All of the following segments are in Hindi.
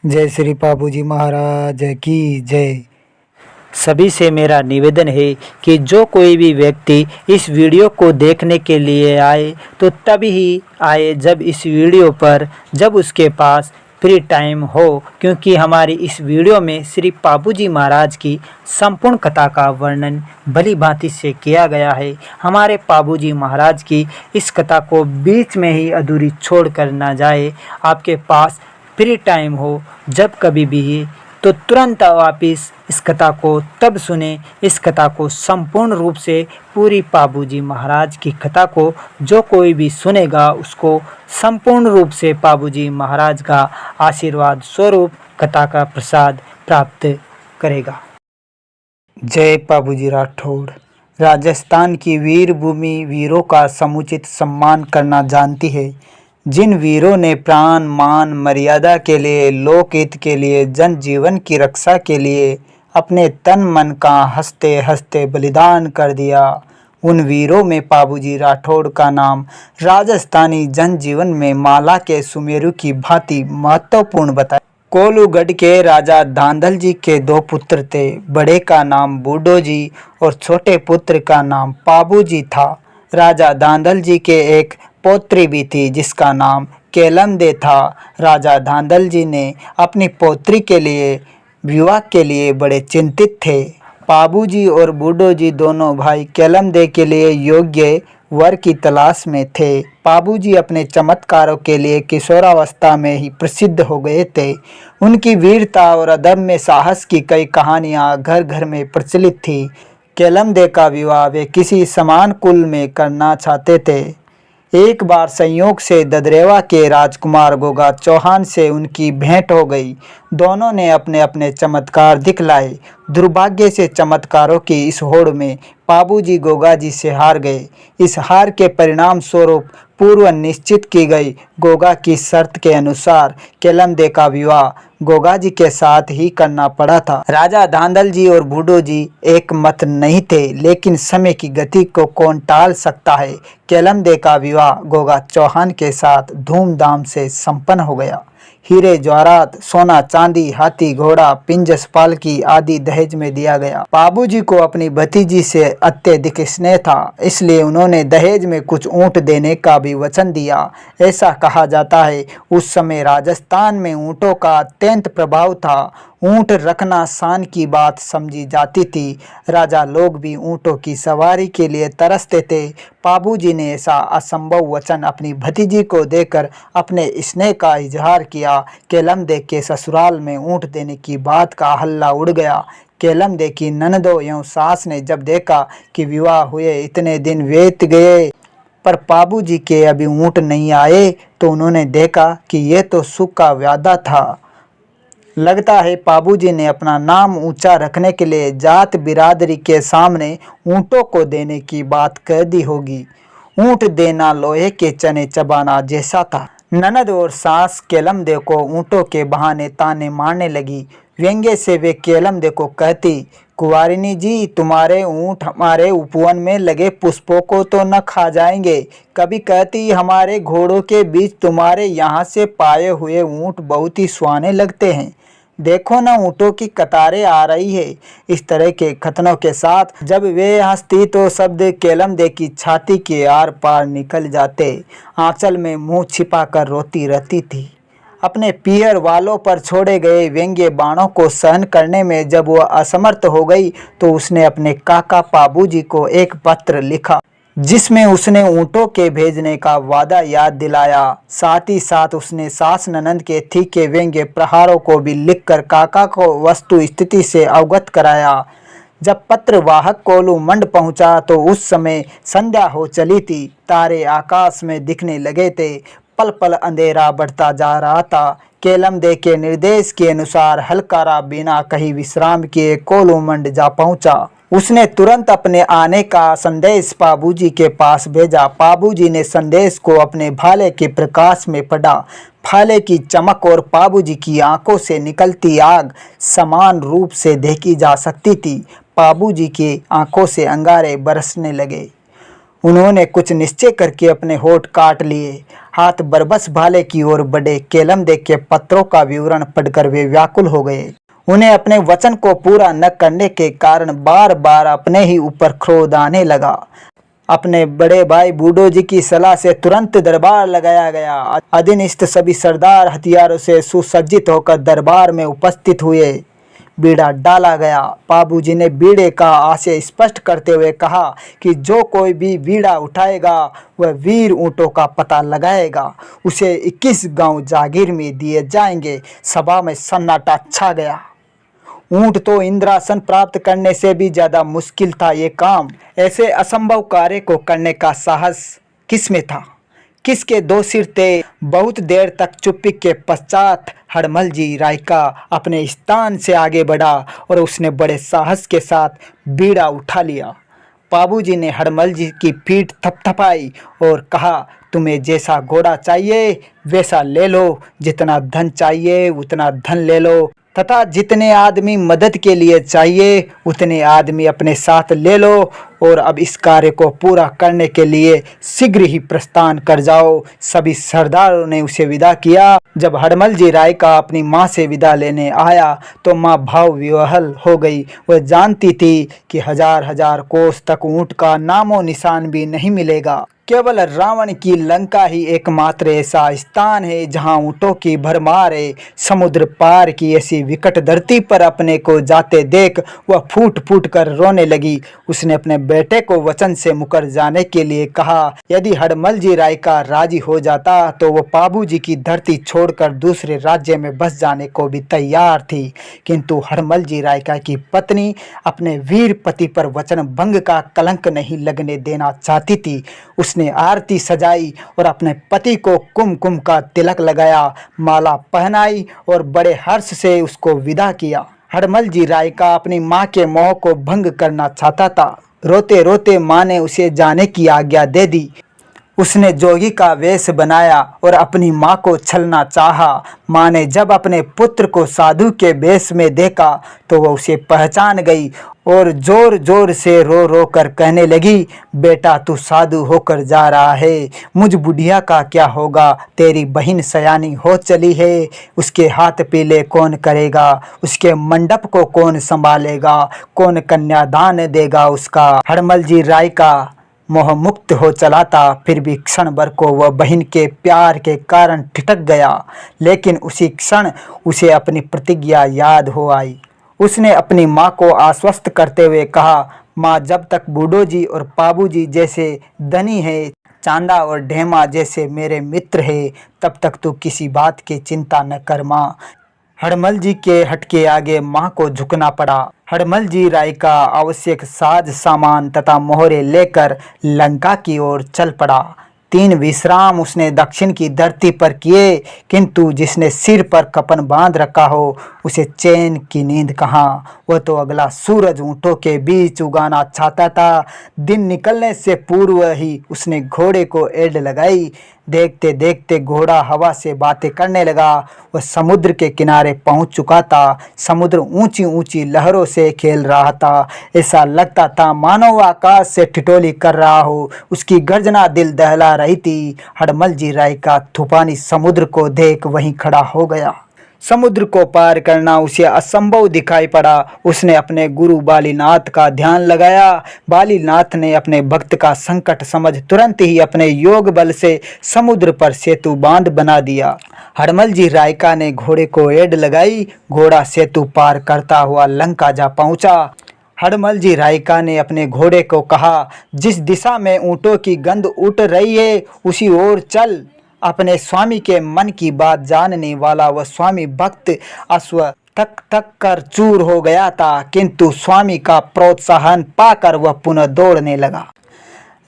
जय श्री बाबूजी महाराज की जय। सभी से मेरा निवेदन है कि जो कोई भी व्यक्ति इस वीडियो को देखने के लिए आए तो तभी ही आए जब उसके पास फ्री टाइम हो, क्योंकि हमारी इस वीडियो में श्री बाबूजी महाराज की संपूर्ण कथा का वर्णन भली भांति से किया गया है। हमारे बाबूजी महाराज की इस कथा को बीच में ही अधूरी छोड़ कर ना जाए। आपके पास फ्री टाइम हो जब कभी भी तो तुरंत वापिस इस कथा को तब सुने। इस कथा को संपूर्ण रूप से पूरी बाबूजी महाराज की कथा को जो कोई भी सुनेगा उसको संपूर्ण रूप से बाबूजी महाराज का आशीर्वाद स्वरूप कथा का प्रसाद प्राप्त करेगा। जय बाबूजी राठौड़। राजस्थान की वीर भूमि वीरों का समुचित सम्मान करना जानती है। जिन वीरों ने प्राण मान मर्यादा के लिए, लोकहित के लिए, जन जीवन की रक्षा के लिए अपने तन मन का हंसते हंसते बलिदान कर दिया, उन वीरों में बाबूजी राठौड़ का नाम राजस्थानी जनजीवन में माला के सुमेरु की भांति महत्वपूर्ण बताया। कोलूगढ़ के राजा धांधल जी के दो पुत्र थे। बड़े का नाम बूढ़ो जी और छोटे पुत्र का नाम पाबू जी था। राजा धांधल जी के एक पौत्री भी थी जिसका नाम केलमदे था। राजा धांधल जी ने अपनी पौत्री के लिए विवाह के लिए बड़े चिंतित थे। बाबूजी और बूढ़ो जी दोनों भाई केलमदे के लिए योग्य वर की तलाश में थे। बाबूजी अपने चमत्कारों के लिए किशोरावस्था में ही प्रसिद्ध हो गए थे। उनकी वीरता और अदम्य साहस की कई कहानियां घर घर में प्रचलित थी। केलमदे का विवाह वे किसी समान कुल में करना चाहते थे। एक बार संयोग से ददरेवा के राजकुमार गोगा चौहान से उनकी भेंट हो गई। दोनों ने अपने अपने चमत्कार दिखलाए। दुर्भाग्य से चमत्कारों की इस होड़ में बाबूजी गोगा जी से हार गए। इस हार के परिणाम स्वरूप पूर्व निश्चित की गई गोगा की शर्त के अनुसार केलमदे का विवाह गोगा जी के साथ ही करना पड़ा था। राजा धांधल जी और बूढ़ो जी एक मत नहीं थे, लेकिन समय की गति को कौन टाल सकता है। केलमदे का विवाह गोगा चौहान के साथ धूमधाम से संपन्न हो गया। हीरे जवाहरात, सोना चांदी, हाथी घोड़ा, पिंजस पालकी आदि दहेज में दिया गया। बाबूजी को अपनी भतीजी से अत्यधिक स्नेह था, इसलिए उन्होंने दहेज में कुछ ऊंट देने का भी वचन दिया। ऐसा कहा जाता है उस समय राजस्थान में ऊंटों का अत्यंत प्रभाव था। ऊंट रखना शान की बात समझी जाती थी। राजा लोग भी ऊंटों की सवारी के लिए तरसते थे। बाबूजी ने ऐसा असंभव वचन अपनी भतीजी को देकर अपने स्नेह का इजहार किया। केलमदे के ससुराल में ऊंट देने की बात का हल्ला उड़ गया। केलमदे की ननदों एवं सास ने जब देखा कि विवाह हुए इतने दिन बीत गए पर बाबूजी के अभी ऊंट नहीं आए, तो उन्होंने देखा कि यह तो सुख का वादा था। लगता है बाबूजी ने अपना नाम ऊंचा रखने के लिए जात बिरादरी के सामने ऊंटों को देने की बात कह दी होगी। ऊंट देना लोहे के चने चबाना जैसा था। ननद और सास केलमदे को ऊंटों के बहाने ताने मारने लगी। व्यंग्य से वे केलमदे को कहती, कुंवारिनी जी, तुम्हारे ऊंट हमारे उपवन में लगे पुष्पों को तो न खा जाएंगे। कभी कहती, हमारे घोड़ों के बीच तुम्हारे यहाँ से पाए हुए ऊंट बहुत ही सुहाने लगते हैं। देखो न, ऊँटों की कतारें आ रही है। इस तरह के कथनों के साथ जब वे हंसती तो शब्द केलमदे की छाती के आर पार निकल जाते। आंचल में मुंह छिपाकर रोती रहती थी। अपने पियर वालों पर छोड़े गए व्यंग्य बाणों को सहन करने में जब वह असमर्थ हो गई तो उसने अपने काका बाबूजी को एक पत्र लिखा जिसमें उसने ऊँटों के भेजने का वादा याद दिलाया। साथ ही साथ उसने सास ननद के तीखे व्यंग्य प्रहारों को भी लिखकर काका को वस्तु स्थिति से अवगत कराया। जब पत्र वाहक कोलू मंड पहुंचा तो उस समय संध्या हो चली थी। तारे आकाश में दिखने लगे थे। पल पल अंधेरा बढ़ता जा रहा था। केलमदे के निर्देश के अनुसार हलकारा बिना कहीं विश्राम किए कोलू मंड जा पहुंचा। उसने तुरंत अपने आने का संदेश बाबूजी के पास भेजा। बाबूजी ने संदेश को अपने भाले के प्रकाश में पढ़ा। भाले की चमक और बाबूजी की आंखों से निकलती आग समान रूप से देखी जा सकती थी। बाबूजी की आंखों से अंगारे बरसने लगे। उन्होंने कुछ निश्चय करके अपने होठ काट लिए। हाथ बरबस भाले की ओर बढ़े। केलमदेग के पत्रों का विवरण पढ़कर वे व्याकुल हो गए। उन्हें अपने वचन को पूरा न करने के कारण बार बार अपने ही ऊपर क्रोध आने लगा। अपने बड़े भाई बूढ़ो जी की सलाह से तुरंत दरबार लगाया गया। अधीनस्थ सभी सरदार हथियारों से सुसज्जित होकर दरबार में उपस्थित हुए। बीड़ा डाला गया। बाबूजी ने बीड़े का आशय स्पष्ट करते हुए कहा कि जो कोई भी बीड़ा उठाएगा वह वीर ऊँटों का पता लगाएगा। उसे 21 गांव जागीर में दिए जाएंगे। सभा में सन्नाटा छा गया। ऊँट तो इंद्रासन प्राप्त करने से भी ज्यादा मुश्किल था ये काम। ऐसे असंभव कार्य को करने का साहस किसमें था? किसके 2 सिर थे? बहुत देर तक चुप्पी के पश्चात हड़मल जी रायका अपने स्थान से आगे बढ़ा और उसने बड़े साहस के साथ बीड़ा उठा लिया। बाबूजी ने हड़मल जी की पीठ थपथपाई और कहा, तुम्हें जैसा घोड़ा चाहिए वैसा ले लो, जितना धन चाहिए उतना धन ले लो, तथा जितने आदमी मदद के लिए चाहिए उतने आदमी अपने साथ ले लो और अब इस कार्य को पूरा करने के लिए शीघ्र ही प्रस्थान कर जाओ। सभी सरदारों ने उसे विदा किया। जब हड़मल जी रायका अपनी माँ से विदा लेने आया तो माँ भाव विह्वल हो गई। वह जानती थी कि हजार हजार कोस तक ऊँट का नामो निशान भी नहीं मिलेगा। केवल रावण की लंका ही एकमात्र ऐसा स्थान है जहां ऊँटों की भरमार है। समुद्र पार की ऐसी विकट धरती पर अपने को जाते देख वह फूट फूट कर रोने लगी। उसने अपने बेटे को वचन से मुकर जाने के लिए कहा। यदि हड़मल जी रायका राजी हो जाता तो वह बाबूजी की धरती छोड़कर दूसरे राज्य में बस जाने को भी तैयार थी, किंतु हड़मल जी रायका की पत्नी अपने वीर पति पर वचन भंग का कलंक नहीं लगने देना चाहती थी। उसने आरती सजाई और अपने पति को कुमकुम का तिलक लगाया, माला पहनाई और बड़े हर्ष से उसको विदा किया। हड़मल जी रायका अपनी माँ के मोह को भंग करना चाहता था। रोते रोते माँ ने उसे जाने की आज्ञा दे दी। उसने जोगी का वेश बनाया और अपनी माँ को छलना चाहा। माँ ने जब अपने पुत्र को साधु के वेश में देखा तो वह उसे पहचान गई और जोर जोर से रो रो कर कहने लगी, बेटा तू साधु होकर जा रहा है, मुझ बुढ़िया का क्या होगा? तेरी बहन सयानी हो चली है, उसके हाथ पीले कौन करेगा? उसके मंडप को कौन संभालेगा? कौन कन्यादान देगा उसका? हड़मल जी रायका मोह मुक्त हो चला था, फिर भी क्षण भर को वह बहन के प्यार के कारण ठिठक गया। लेकिन उसी क्षण उसे अपनी प्रतिज्ञा याद हो आई। उसने अपनी माँ को आश्वस्त करते हुए कहा, माँ जब तक बूढ़ो जी और पाबू जी जैसे धनी है, चांदा और ढेमा जैसे मेरे मित्र है, तब तक तू किसी बात की चिंता न कर माँ। हड़मल जी के हट के आगे माँ को झुकना पड़ा। हड़मल जी रायका आवश्यक साज सामान तथा मोहरे लेकर लंका की ओर चल पड़ा। 3 विश्राम उसने दक्षिण की धरती पर किए, किंतु जिसने सिर पर कफन बांध रखा हो उसे चैन की नींद कहाँ। वह तो अगला सूरज ऊँटों के बीच उगाना चाहता था। दिन निकलने से पूर्व ही उसने घोड़े को एड़ लगाई। देखते देखते घोड़ा हवा से बातें करने लगा। वह समुद्र के किनारे पहुंच चुका था। समुद्र ऊंची ऊंची लहरों से खेल रहा था। ऐसा लगता था मानो वह आकाश से ठिठोली कर रहा हो। उसकी गर्जना दिल दहला रही थी। हड़मल जी रायका तूफानी समुद्र को देख वहीं खड़ा हो गया। समुद्र को पार करना उसे असंभव दिखाई पड़ा। उसने अपने गुरु बालीनाथ का ध्यान लगाया। बालीनाथ ने अपने भक्त का संकट समझ तुरंत ही अपने योग बल से समुद्र पर सेतु बांध बना दिया। हड़मल जी रायका ने घोड़े को एड़ लगाई। घोड़ा सेतु पार करता हुआ लंका जा पहुंचा। हड़मल जी रायका ने अपने घोड़े को कहा, जिस दिशा में ऊँटों की गंध उठ रही है उसी ओर चल। अपने स्वामी के मन की बात जानने वाला वह स्वामी भक्त अश्व थक थक कर चूर हो गया था, किंतु स्वामी का प्रोत्साहन पाकर वह पुनः दौड़ने लगा।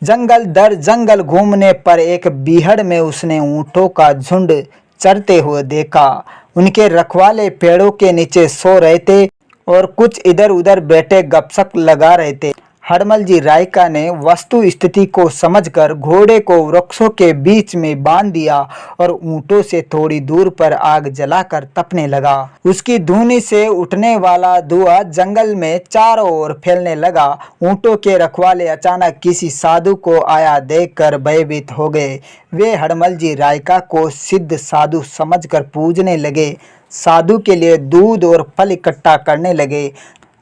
जंगल दर जंगल घूमने पर एक बीहड़ में उसने ऊँटों का झुंड चरते हुए देखा। उनके रखवाले पेड़ों के नीचे सो रहे थे और कुछ इधर उधर बैठे गपशप लगा रहे थे। हड़मल जी रायका ने वस्तु स्थिति को समझकर घोड़े को वृक्षों के बीच में बांध दिया और ऊंटों से थोड़ी दूर पर आग जलाकर तपने लगा। उसकी धुनी से उठने वाला धुआं जंगल में चारों ओर फैलने लगा। ऊंटों के रखवाले अचानक किसी साधु को आया देखकर भयभीत हो गए। वे हड़मल जी रायका को सिद्ध साधु समझकर पूजने लगे। साधु के लिए दूध और फल इकट्ठा करने लगे।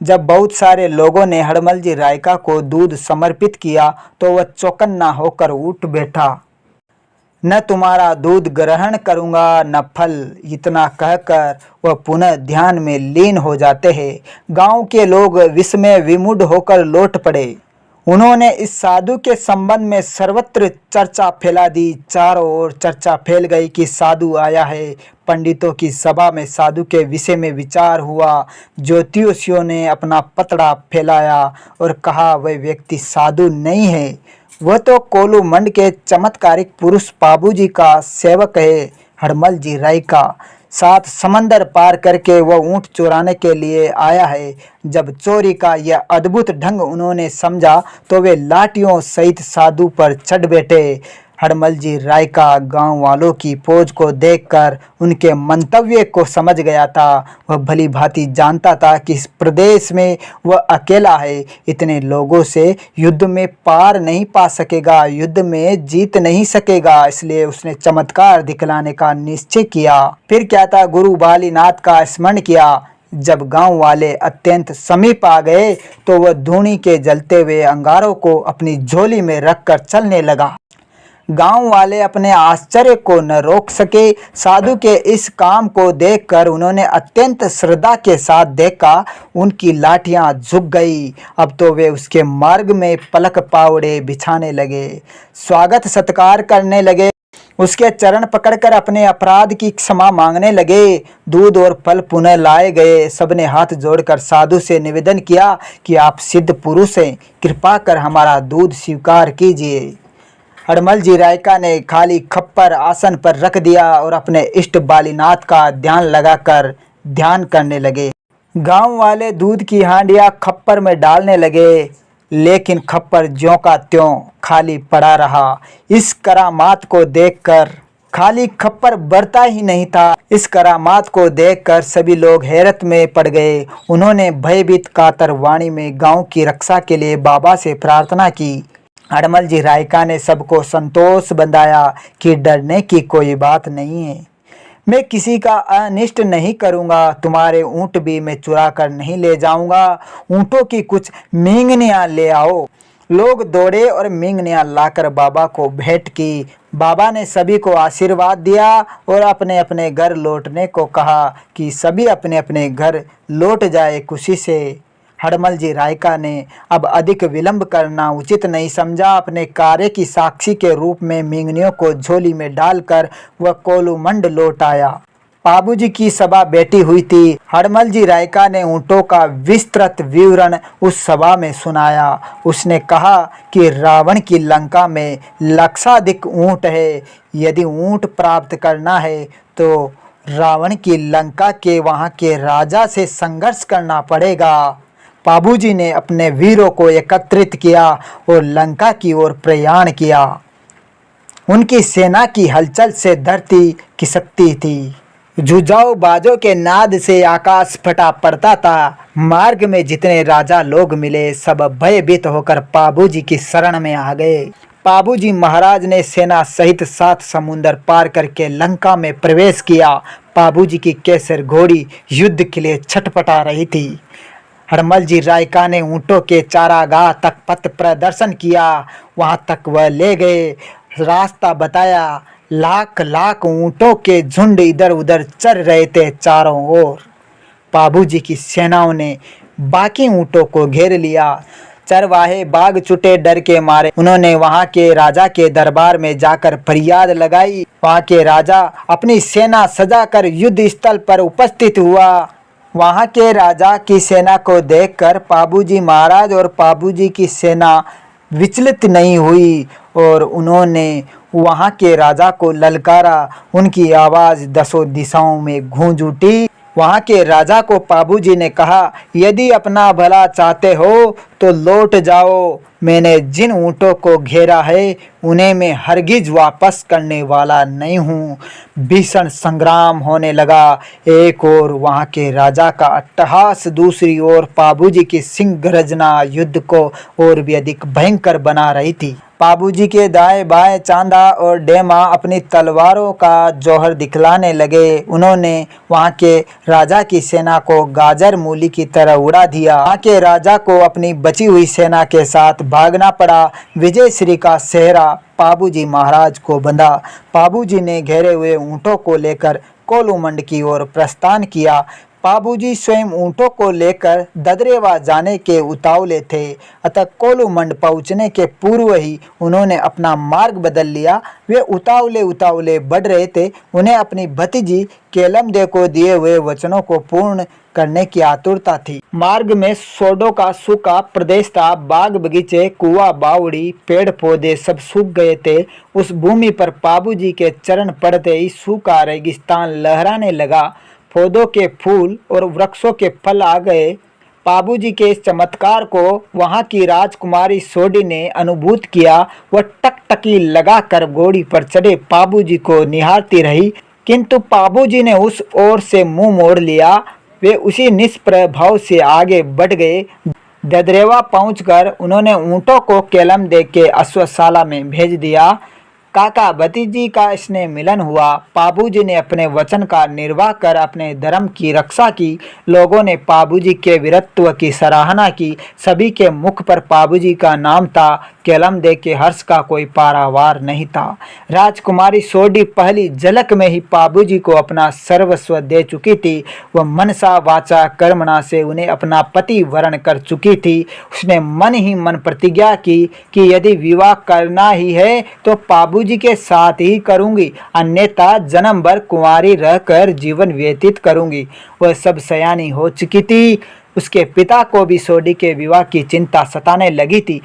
जब बहुत सारे लोगों ने हड़मल जी रायका को दूध समर्पित किया तो वह चौकन्ना होकर उठ बैठा। न तुम्हारा दूध ग्रहण करूंगा न फल, इतना कहकर वह पुनः ध्यान में लीन हो जाते हैं। गांव के लोग विस्मय विमुढ़ होकर लौट पड़े। उन्होंने इस साधु के संबंध में सर्वत्र चर्चा फैला दी। चारों ओर चर्चा फैल गई कि साधु आया है। पंडितों की सभा में साधु के विषय में विचार हुआ। ज्योतिषियों ने अपना पतड़ा फैलाया और कहा वह व्यक्ति साधु नहीं है, वह तो कोलू मंड के चमत्कारिक पुरुष पाबूजी का सेवक है, हड़मल जी रायका। 7 समंदर पार करके वह ऊंट चुराने के लिए आया है। जब चोरी का यह अद्भुत ढंग उन्होंने समझा तो वे लाठियों सहित साधु पर चढ़ बैठे। हड़मल जी रायका गांव वालों की फौज को देखकर उनके मंतव्य को समझ गया था। वह भली भांति जानता था कि इस प्रदेश में वह अकेला है। इतने लोगों से युद्ध में पार नहीं पा सकेगा, युद्ध में जीत नहीं सकेगा। इसलिए उसने चमत्कार दिखलाने का निश्चय किया। फिर क्या था, गुरु बालीनाथ का स्मरण किया। जब गांव वाले अत्यंत समीप आ गए तो वह धूनी के जलते हुए अंगारों को अपनी झोली में रखकर चलने लगा। गांव वाले अपने आश्चर्य को न रोक सके। साधु के इस काम को देखकर उन्होंने अत्यंत श्रद्धा के साथ देखा। उनकी लाठियां झुक गई। अब तो वे उसके मार्ग में पलक पावड़े बिछाने लगे, स्वागत सत्कार करने लगे, उसके चरण पकड़कर अपने अपराध की क्षमा मांगने लगे। दूध और फल पुनः लाए गए। सबने हाथ जोड़कर साधु से निवेदन किया कि आप सिद्ध पुरुष हैं, कृपा कर हमारा दूध स्वीकार कीजिए। हड़मल जी रायका ने खाली खप्पर आसन पर रख दिया और अपने इष्ट बालीनाथ का ध्यान लगाकर ध्यान करने लगे। गांव वाले दूध की हांडियां खप्पर में डालने लगे, लेकिन खप्पर ज्यों का त्यों खाली पड़ा रहा। इस करामात को देखकर खाली खप्पर बढ़ता ही नहीं था। इस करामात को देखकर सभी लोग हैरत में पड़ गए। उन्होंने भयभीत कातर वाणी में गांव की रक्षा के लिए बाबा से प्रार्थना की। हड़मल जी रायका ने सबको संतोष बंधाया कि डरने की कोई बात नहीं है। मैं किसी का अनिष्ट नहीं करूंगा। तुम्हारे ऊंट भी मैं चुरा कर नहीं ले जाऊंगा। ऊंटों की कुछ मींगनियां ले आओ। लोग दौड़े और मींगनियां लाकर बाबा को भेंट की। बाबा ने सभी को आशीर्वाद दिया और अपने अपने घर लौटने को कहा कि सभी अपने अपने घर लौट जाए खुशी से। हड़मल जी रायका ने अब अधिक विलंब करना उचित नहीं समझा। अपने कार्य की साक्षी के रूप में मींगनियों को झोली में डालकर वह कोलू मंड लौट आया। पाबूजी की सभा बैठी हुई थी। हड़मल जी रायका ने ऊंटों का विस्तृत विवरण उस सभा में सुनाया। उसने कहा कि रावण की लंका में लक्षाधिक ऊंट है। यदि ऊंट प्राप्त करना है तो रावण की लंका के वहाँ के राजा से संघर्ष करना पड़ेगा। पाबूजी ने अपने वीरों को एकत्रित किया और लंका की ओर प्रयाण किया। उनकी सेना की हलचल से धरती खिसकती थी। जुझाऊ बाजों के नाद से आकाश फटा पड़ता था। मार्ग में जितने राजा लोग मिले सब भयभीत होकर पाबूजी की शरण में आ गए। पाबूजी महाराज ने सेना सहित 7 समुंदर पार करके लंका में प्रवेश किया। पाबूजी की केसर घोड़ी युद्ध के लिए छटपटा रही थी। हड़मल जी रायका ने ऊँटों के चारागाह तक पथ प्रदर्शन किया। वहाँ तक वह ले गए, रास्ता बताया। लाख लाख ऊँटों के झुंड इधर उधर चल रहे थे चारों ओर। पाबूजी की सेनाओं ने बाकी ऊँटों को घेर लिया। चरवाहे भाग छूटे डर के मारे। उन्होंने वहाँ के राजा के दरबार में जाकर फरियाद लगाई। वहाँ के राजा अपनी सेना सजाकर युद्ध स्थल पर उपस्थित हुआ। वहाँ के राजा की सेना को देखकर पाबूजी महाराज और पाबूजी की सेना विचलित नहीं हुई और उन्होंने वहाँ के राजा को ललकारा। उनकी आवाज़ 10 दिशाओं में गूंज उठी। वहाँ के राजा को पाबूजी ने कहा, यदि अपना भला चाहते हो तो लौट जाओ। मैंने जिन ऊँटों को घेरा है उन्हें मैं हरगिज वापस करने वाला नहीं हूँ। भीषण संग्राम होने लगा। एक ओर वहाँ के राजा का अट्टहास, दूसरी ओर पाबूजी की सिंह गर्जना युद्ध को और भी अधिक भयंकर बना रही थी। पाबूजी के दाएं बाएं चांदा और डेमा अपनी तलवारों का जौहर दिखलाने लगे। उन्होंने वहाँ के राजा की सेना को गाजर मूली की तरह उड़ा दिया। वहाँ के राजा को अपनी बची हुई सेना के साथ भागना पड़ा। विजयश्री का सेहरा पाबूजी महाराज को बंधा। पाबूजी ने घेरे हुए ऊँटों को लेकर कोलूमंड की ओर प्रस्थान किया। पाबूजी स्वयं ऊँटों को लेकर ददरेवा जाने के उतावले थे, अतः कोलूमंड पहुँचने के पूर्व ही उन्होंने अपना मार्ग बदल लिया। वे उतावले उतावले बढ़ रहे थे। उन्हें अपनी भतीजी केलमदे को दिए हुए वचनों को पूर्ण करने की आतुरता थी। मार्ग में सोडो का सूखा प्रदेश था। बाग बगीचे, कुआ, बावड़ी, पेड़ पौधे सब सूख गए थे। उस भूमि पर पाबूजी के चरण पड़ते ही सूखा रेगिस्तान लहराने लगा। पौधों के फूल और वृक्षों के फल आ गए। पाबूजी के इस चमत्कार को वहाँ की राजकुमारी सोडी ने अनुभूत किया। वह टकटकी लगाकर घोड़ी पर चढ़े पाबूजी को निहारती रही, किंतु पाबूजी ने उस ओर से मुंह मोड़ लिया। वे उसी निष्प्रभाव से आगे बढ़ गए। ददरेवा पहुंचकर उन्होंने ऊँटों को केलमदे के अश्वशाला में भेज दिया। काका भतीजी का स्नेह मिलन हुआ। पाबूजी ने अपने वचन का निर्वाह कर अपने धर्म की रक्षा की। लोगों ने पाबूजी के वीरत्व की सराहना की। सभी के मुख पर पाबूजी का नाम था। केलमदे के हर्ष का कोई पारावार नहीं था। राजकुमारी सोडी पहली झलक में ही पाबूजी को अपना सर्वस्व दे चुकी थी। वह मनसा वाचा कर्मणा से उन्हें अपना पति वरण कर चुकी थी। उसने मन ही मन प्रतिज्ञा की कि यदि विवाह करना ही है तो पाबूजी के साथ ही करूंगी, अन्यथा जन्म भर कुंवारी रहकर जीवन व्यतीत करूंगी। वह सब सयानी हो चुकी थी। उसके पिता को भी सोडी के विवाह की चिंता सताने लगी थी।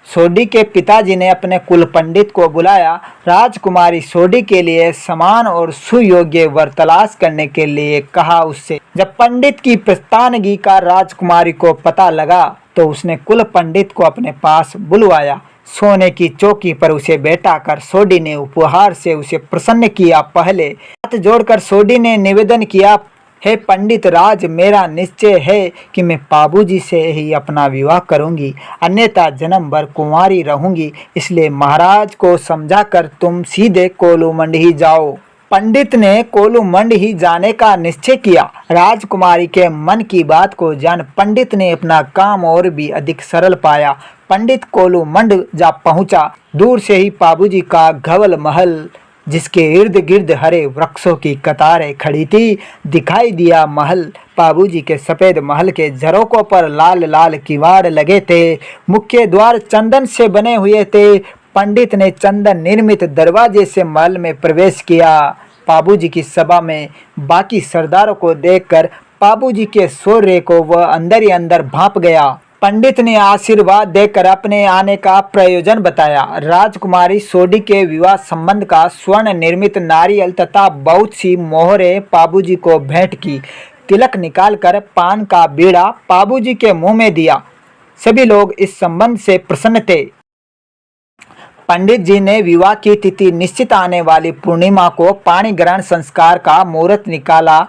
सोडी के पिताजी ने अपने कुल पंडित को बुलाया। राजकुमारी सोडी के लिए समान और सुयोग्य वर तलाश करने के लिए कहा उससे। जब पंडित की प्रस्थानगी का राजकुमारी को पता लगा तो उसने कुल पंडित को अपने पास बुलवाया। सोने की चौकी पर उसे बैठा कर सोडी ने उपहार से उसे प्रसन्न किया। पहले हाथ जोड़कर सोडी ने निवेदन किया, हे पंडित राज, मेरा निश्चय है कि मैं पाबूजी से ही अपना विवाह करूंगी, अन्यथा जन्म भर कुंवारी रहूंगी। इसलिए महाराज को समझाकर तुम सीधे कोलूमंड ही जाओ। पंडित ने कोलूमंड ही जाने का निश्चय किया। राजकुमारी के मन की बात को जान पंडित ने अपना काम और भी अधिक सरल पाया। पंडित कोलूमंड जा पहुंचा। दूर से ही पाबूजी का घवल महल, जिसके इर्द गिर्द हरे वृक्षों की कतारें खड़ी थी, दिखाई दिया। महल पाबूजी के सफ़ेद महल के झरोकों पर लाल लाल किवाड़ लगे थे। मुख्य द्वार चंदन से बने हुए थे। पंडित ने चंदन निर्मित दरवाजे से महल में प्रवेश किया। पाबूजी की सभा में बाकी सरदारों को देखकर पाबूजी के शौर्य को वह अंदर ही अंदर भांप गया। पंडित ने आशीर्वाद देकर अपने आने का प्रयोजन बताया। राजकुमारी सोडी के विवाह संबंध का स्वर्ण निर्मित नारियल तथा बहुत सी मोहरें पाबूजी को भेंट की। तिलक निकालकर पान का बीड़ा पाबूजी के मुंह में दिया। सभी लोग इस संबंध से प्रसन्न थे। पंडित जी ने विवाह की तिथि निश्चित आने वाली पूर्णिमा को पाणी ग्रहण संस्कार का मुहूर्त निकाला।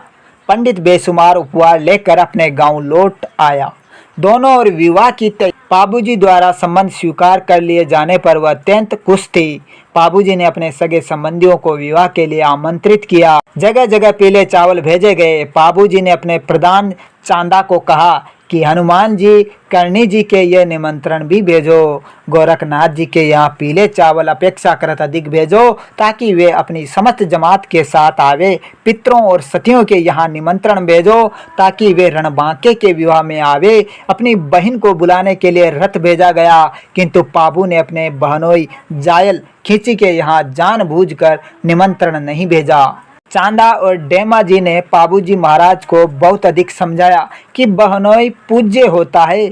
पंडित बेशुमार उपहार लेकर अपने गांव लौट आया। दोनों और विवाह की पाबूजी द्वारा संबंध स्वीकार कर लिए जाने पर वह अत्यंत खुश थी। पाबूजी ने अपने सगे संबंधियों को विवाह के लिए आमंत्रित किया। जगह जगह पीले चावल भेजे गए। पाबूजी ने अपने प्रधान चांदा को कहा कि हनुमान जी, करणी जी के ये निमंत्रण भी भेजो। गोरखनाथ जी के यहाँ पीले चावल अपेक्षाकृत अधिक भेजो, ताकि वे अपनी समस्त जमात के साथ आवे। पितरों और सतियों के यहाँ निमंत्रण भेजो, ताकि वे रणबांके के विवाह में आवे। अपनी बहन को बुलाने के लिए रथ भेजा गया, किंतु पाबू ने अपने बहनोई जायल खींची के यहाँ जानबूझकर निमंत्रण नहीं भेजा। चांदा और डेमा जी ने पाबूजी महाराज को बहुत अधिक समझाया कि बहनोई पूज्य होता है।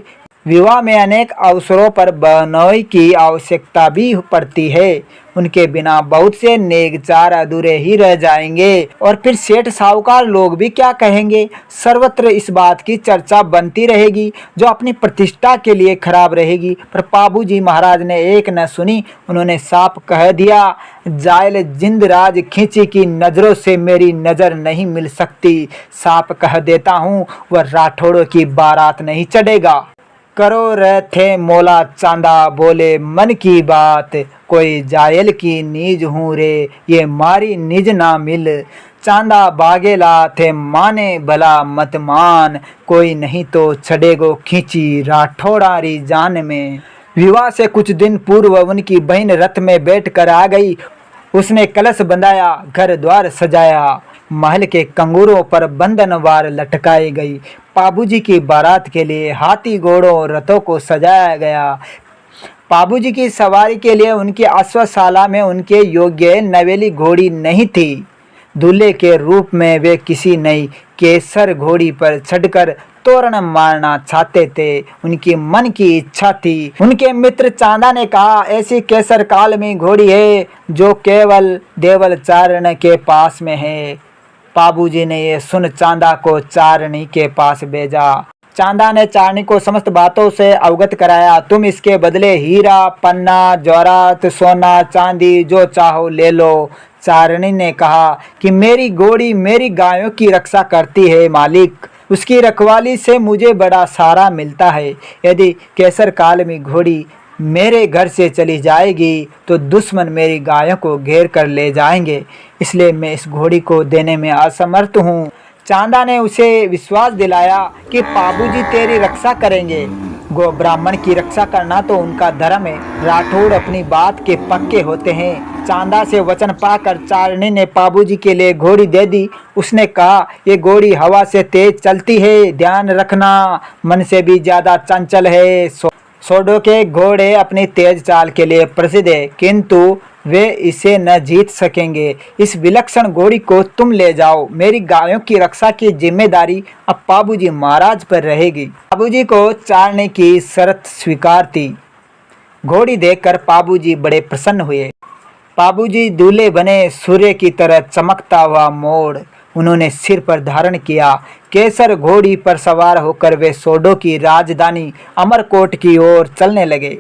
विवाह में अनेक अवसरों पर बहनोई की आवश्यकता भी पड़ती है। उनके बिना बहुत से नेक चार अधूरे ही रह जाएंगे और फिर सेठ साहूकार लोग भी क्या कहेंगे। सर्वत्र इस बात की चर्चा बनती रहेगी जो अपनी प्रतिष्ठा के लिए खराब रहेगी। पर पाबूजी महाराज ने एक न सुनी। उन्होंने साफ कह दिया, जायल जिंदराज खींची की नज़रों से मेरी नज़र नहीं मिल सकती। साफ कह देता हूँ, वह राठौड़ों की बारात नहीं चढ़ेगा। करो रहे थे मौला चांदा, बोले मन की बात, कोई जायल की नीज हूँ रे, ये मारी निज ना मिल। चांदा बागेला थे माने भला मत मान, कोई नहीं तो चढ़ेगो खींची राठौड़ारी जान में। विवाह से कुछ दिन पूर्व उनकी बहन रथ में बैठ कर आ गई। उसने कलश बंधाया, घर द्वार सजाया, महल के कंगूरों पर बंधनवार लटकाई गई। पाबूजी की बारात के लिए हाथी घोड़ों और रथों को सजाया गया। पाबूजी की सवारी के लिए उनकी अश्वशाला में उनके योग्य नवेली घोड़ी नहीं थी। दूल्हे के रूप में वे किसी नई केसर घोड़ी पर चढ़कर तोरण मारना चाहते थे। उनकी मन की इच्छा थी। उनके मित्र चांदा ने कहा, ऐसी केसर काल में घोड़ी है जो केवल देवल चारण के पास में है। पाबूजी ने ये सुन चांदा को चारणी के पास भेजा। चांदा ने चारणी को समस्त बातों से अवगत कराया। तुम इसके बदले हीरा, पन्ना, जवाहरात, सोना, चांदी जो चाहो ले लो। चारणी ने कहा कि मेरी घोड़ी मेरी गायों की रक्षा करती है मालिक, उसकी रखवाली से मुझे बड़ा सहारा मिलता है। यदि केसर काल में घोड़ी मेरे घर से चली जाएगी तो दुश्मन मेरी गायों को घेर कर ले जाएंगे, इसलिए मैं इस घोड़ी को देने में असमर्थ हूँ। चांदा ने उसे विश्वास दिलाया कि पाबूजी तेरी रक्षा करेंगे। गो ब्राह्मण की रक्षा करना तो उनका धर्म है। राठौड़ अपनी बात के पक्के होते हैं। चांदा से वचन पाकर चारणी ने पाबूजी के लिए घोड़ी दे दी। उसने कहा, ये घोड़ी हवा से तेज चलती है, ध्यान रखना, मन से भी ज्यादा चंचल है। सोडो के घोड़े अपनी तेज चाल के लिए प्रसिद्ध है, किंतु वे इसे न जीत सकेंगे। इस विलक्षण घोड़ी को तुम ले जाओ। मेरी गायों की रक्षा की जिम्मेदारी अब पाबूजी महाराज पर रहेगी। पाबूजी को चारणी की शर्त स्वीकार थी। घोड़ी देखकर पाबूजी बड़े प्रसन्न हुए। पाबूजी दूल्हे बने सूर्य की तरह चमकता हुआ मोड़ उन्होंने सिर पर धारण किया। केसर घोड़ी पर सवार होकर वे सोडो की राजधानी अमरकोट की ओर चलने लगे।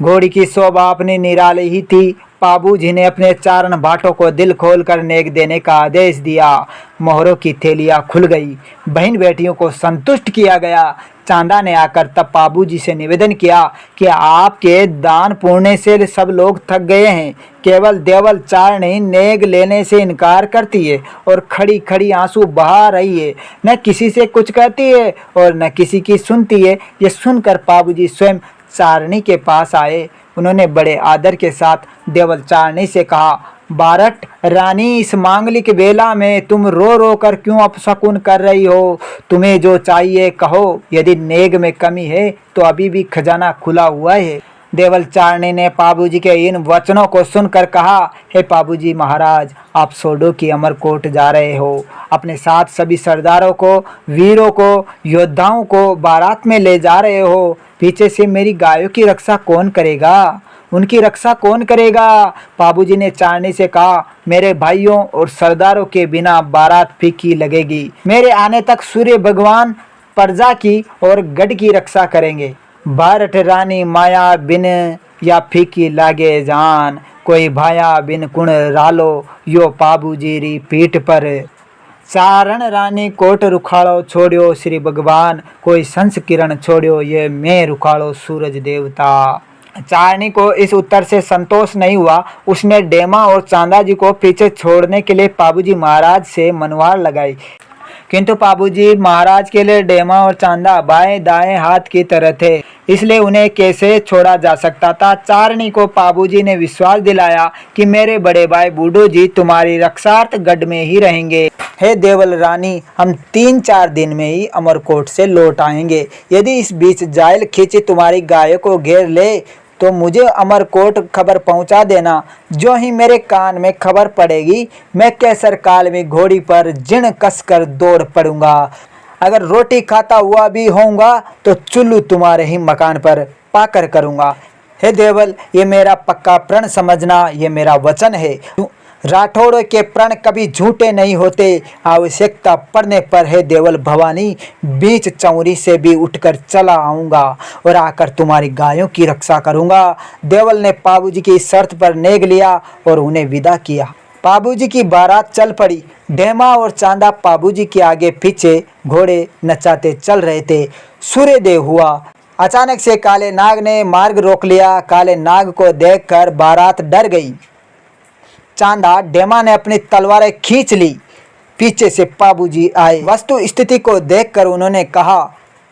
घोड़ी की शोभा अपनी निराली ही थी। पाबूजी ने अपने चारण भाटों को दिल खोलकर नेक देने का आदेश दिया। मोहरों की थैलियां खुल गई। बहन बेटियों को संतुष्ट किया गया। चांदा ने आकर तब पाबूजी से निवेदन किया कि आपके दान पुण्य से सब लोग थक गए हैं। केवल देवल चारणी नेग लेने से इनकार करती है और खड़ी खड़ी आंसू बहा रही है, न किसी से कुछ कहती है और न किसी की सुनती है। ये सुनकर पाबूजी स्वयं चारणी के पास आए। उन्होंने बड़े आदर के साथ देवल चारणी से कहा, बारट रानी, इस मांगलिक बेला में तुम रो रो कर क्यों अपशकुन कर रही हो? तुम्हें जो चाहिए कहो। यदि नेग में कमी है तो अभी भी खजाना खुला हुआ है। देवल चारणी ने पाबूजी के इन वचनों को सुनकर कहा, हे पाबूजी महाराज, आप सोडो की अमरकोट जा रहे हो। अपने साथ सभी सरदारों को, वीरों को, योद्धाओं को बारात में ले जा रहे हो। पीछे से मेरी गायों की रक्षा कौन करेगा? उनकी रक्षा कौन करेगा? पाबूजी ने चारणी से कहा, मेरे भाइयों और सरदारों के बिना बारात फीकी लगेगी। मेरे आने तक सूर्य भगवान प्रजा की और गढ़ की रक्षा करेंगे। बारट रानी माया बिन या फीकी लागे जान, कोई भाया बिन कुण रालो, यो पाबूजी री पीठ पर। चारण रानी कोट रुखाड़ो छोड़ियो श्री भगवान, कोई संस किरण छोड़ियो ये मैं रुखाड़ो सूरज देवता। चारणी को इस उत्तर से संतोष नहीं हुआ। उसने डेमा और चांदा जी को पीछे छोड़ने के लिए पाबूजी महाराज से मनवार लगाई, किंतु पाबूजी महाराज के लिए डेमा और चांदा बाएं दाएं हाथ की तरह थे, इसलिए उन्हें कैसे छोड़ा जा सकता था। चारणी को पाबूजी ने विश्वास दिलाया कि मेरे बड़े भाई बूढ़ो जी तुम्हारी रक्षार्थ गढ़ में ही रहेंगे। हे देवल रानी, हम 3-4 दिन में ही अमरकोट से लौट आएंगे। यदि इस बीच जायल खींची तुम्हारी गायों को घेर ले तो मुझे अमरकोट खबर पहुंचा देना। जो ही मेरे कान में खबर पड़ेगी मैं केसर काल में घोड़ी पर जिण कसकर दौड़ पड़ूंगा। अगर रोटी खाता हुआ भी होऊंगा तो चुल्लू तुम्हारे ही मकान पर पाकर करूंगा। हे देवल, ये मेरा पक्का प्रण समझना, ये मेरा वचन है। राठौड़ों के प्रण कभी झूठे नहीं होते। आवश्यकता पड़ने पर हे देवल भवानी, बीच चौरी से भी उठकर चला आऊँगा और आकर तुम्हारी गायों की रक्षा करूँगा। देवल ने पाबूजी की शर्त पर नेग लिया और उन्हें विदा किया। पाबूजी की बारात चल पड़ी। डेमा और चांदा पाबूजी के आगे पीछे घोड़े नचाते चल रहे थे। सूर्योदय हुआ। अचानक से काले नाग ने मार्ग रोक लिया। काले नाग को देखकर बारात डर गई। चांदा डेमा ने अपनी तलवारें खींच ली। पीछे से पाबूजी आए। वस्तु स्थिति को देखकर उन्होंने कहा,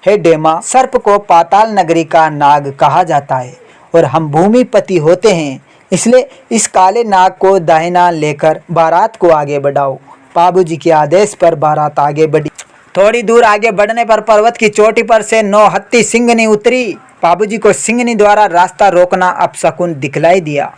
हे डेमा, सर्प को पाताल नगरी का नाग कहा जाता है और हम भूमिपति होते हैं, इसलिए इस काले नाग को दाहिना लेकर बारात को आगे बढ़ाओ। पाबूजी के आदेश पर बारात आगे बढ़ी। थोड़ी दूर आगे बढ़ने पर पर्वत की चोटी पर से 9 हत्ती सिंगनी उतरी। पाबूजी को सिंगनी द्वारा रास्ता रोकना अपशकुन दिखलाई दिया।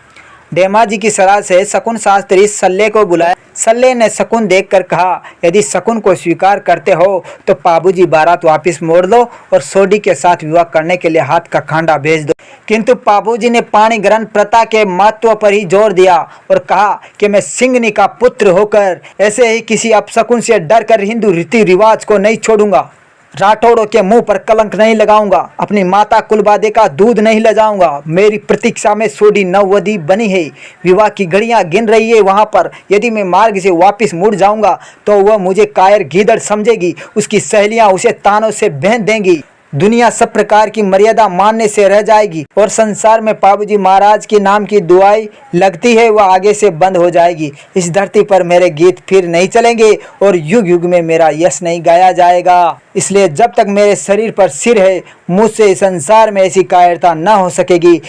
डेमा जी की सलाह से शकुन शास्त्री सल्ले को बुलाया। सल्ले ने शकुन देखकर कहा, यदि शकुन को स्वीकार करते हो तो पाबूजी बारात वापस मोड़ दो और सोडी के साथ विवाह करने के लिए हाथ का खांडा भेज दो। किंतु पाबूजी ने पाणी ग्रहण प्रथा के महत्व पर ही जोर दिया और कहा कि मैं सिंगनी का पुत्र होकर ऐसे ही किसी अपशकुन से डरकर हिंदू रीति रिवाज को नहीं छोड़ूंगा। राठौड़ों के मुंह पर कलंक नहीं लगाऊंगा। अपनी माता कुलबादे का दूध नहीं ले जाऊंगा। मेरी प्रतीक्षा में सोडी नववधि बनी है। विवाह की घड़ियां गिन रही है वहां पर। यदि मैं मार्ग से वापस मुड़ जाऊंगा तो वह मुझे कायर गीदड़ समझेगी। उसकी सहेलियां उसे तानों से भेंट देंगी। दुनिया सब प्रकार की मर्यादा मानने से रह जाएगी और संसार में पाबूजी महाराज के नाम की दुआई लगती है वह आगे से बंद हो जाएगी। इस धरती पर मेरे गीत फिर नहीं चलेंगे और युग युग में मेरा यश नहीं गाया जाएगा। इसलिए जब तक मेरे शरीर पर सिर है, मुझसे इस संसार में ऐसी कायरता न हो सकेगी।